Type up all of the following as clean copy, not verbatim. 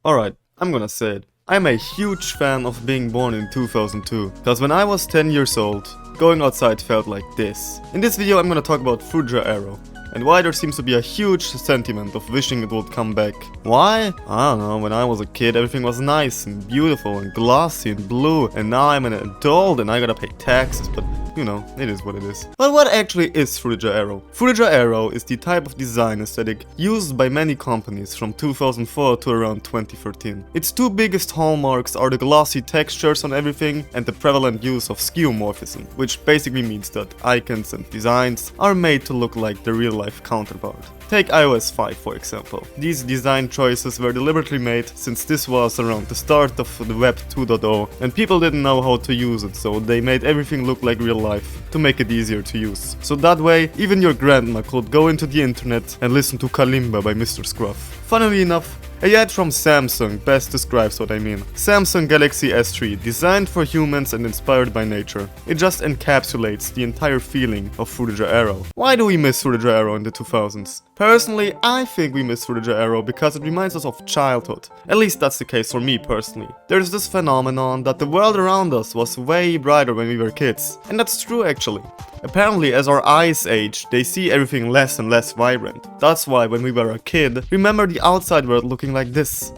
Alright, I'm gonna say it. I'm a huge fan of being born in 2002, cause when I was 10 years old, going outside felt like this. In this video I'm gonna talk about Frutiger Aero, and why there seems to be a huge sentiment of wishing it would come back. Why? I don't know, when I was a kid everything was nice and beautiful and glossy and blue, and now I'm an adult and I gotta pay taxes, but you know, it is what it is. But what actually is Frutiger Aero? Frutiger Aero is the type of design aesthetic used by many companies from 2004 to around 2013. Its two biggest hallmarks are the glossy textures on everything and the prevalent use of skeuomorphism, which basically means that icons and designs are made to look like the real-life counterpart. Take iOS 5 for example. These design choices were deliberately made since this was around the start of the web 2.0 and people didn't know how to use it, so they made everything look like real life to make it easier to use. So that way even your grandma could go into the internet and listen to Kalimba by Mr. Scruff. Funnily enough, a ad from Samsung best describes what I mean. Samsung Galaxy S3, designed for humans and inspired by nature. It just encapsulates the entire feeling of Frutiger Aero. Why do we miss Frutiger Aero in the 2000s? Personally, I think we miss Frutiger Aero because it reminds us of childhood. At least that's the case for me personally. There's this phenomenon that the world around us was way brighter when we were kids. And that's true actually. Apparently, as our eyes age, they see everything less and less vibrant. That's why when we were a kid, remember the outside world looking like this,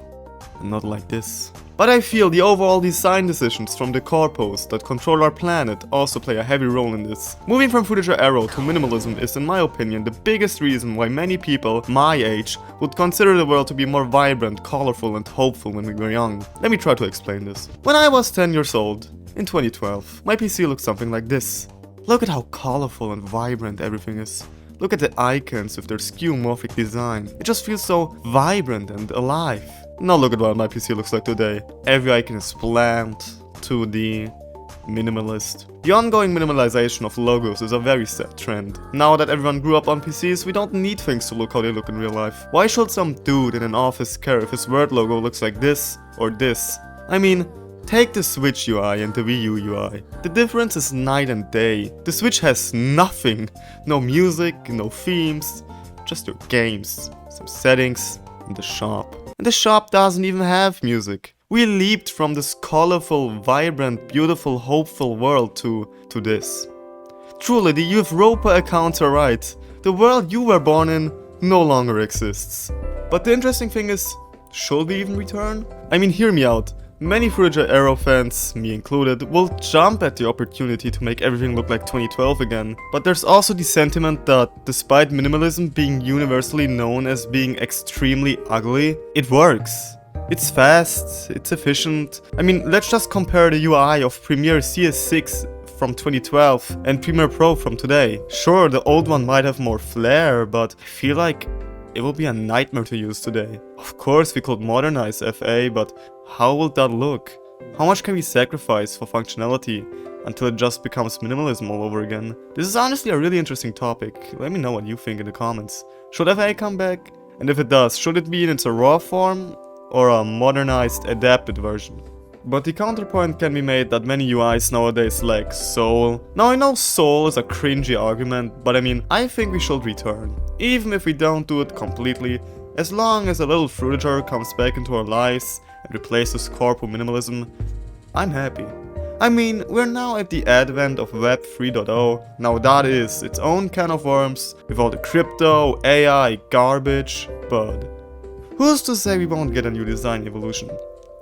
and not like this. But I feel the overall design decisions from the corpus that control our planet also play a heavy role in this. Moving from Frutiger Aero to minimalism is in my opinion the biggest reason why many people my age would consider the world to be more vibrant, colorful and hopeful when we were young. Let me try to explain this. When I was 10 years old, in 2012, my PC looked something like this. Look at how colorful and vibrant everything is. Look at the icons with their skeuomorphic design. It just feels so vibrant and alive. Now look at what my PC looks like today. Every icon is bland, 2D, minimalist. The ongoing minimalization of logos is a very sad trend. Now that everyone grew up on PCs, we don't need things to look how they look in real life. Why should some dude in an office care if his Word logo looks like this or this? I mean, take the Switch UI and the Wii U UI. The difference is night and day. The Switch has nothing. No music, no themes, just your games, some settings, and the shop. And the shop doesn't even have music. We leaped from this colorful, vibrant, beautiful, hopeful world to this. Truly, the Europa accounts are right. The world you were born in no longer exists. But the interesting thing is, should we even return? I mean, hear me out. Many Frutiger Aero fans, me included, will jump at the opportunity to make everything look like 2012 again. But there's also the sentiment that, despite minimalism being universally known as being extremely ugly, it works. It's fast, it's efficient. I mean, let's just compare the UI of Premiere CS6 from 2012 and Premiere Pro from today. Sure, the old one might have more flair, but I feel like it will be a nightmare to use today. Of course we could modernize FA, but how will that look? How much can we sacrifice for functionality until it just becomes minimalism all over again? This is honestly a really interesting topic. Let me know what you think in the comments. Should FA come back? And if it does, should it be in its raw form or a modernized, adapted version? But the counterpoint can be made that many UIs nowadays lack soul. Now I know soul is a cringy argument, but I mean, I think we should return. Even if we don't do it completely, as long as a little Frutiger comes back into our lives and replaces corpo minimalism, I'm happy. I mean, we're now at the advent of Web 3.0, now that is its own can of worms, with all the crypto, AI, garbage, but who's to say we won't get a new design evolution?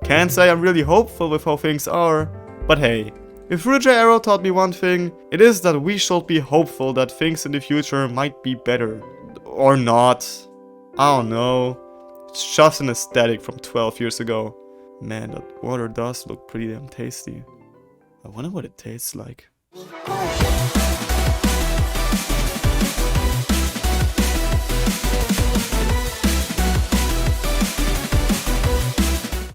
Can't say I'm really hopeful with how things are, but hey, if Frutiger Aero taught me one thing, it is that we should be hopeful that things in the future might be better. Or not. I don't know. It's just an aesthetic from 12 years ago. Man, that water does look pretty damn tasty. I wonder what it tastes like.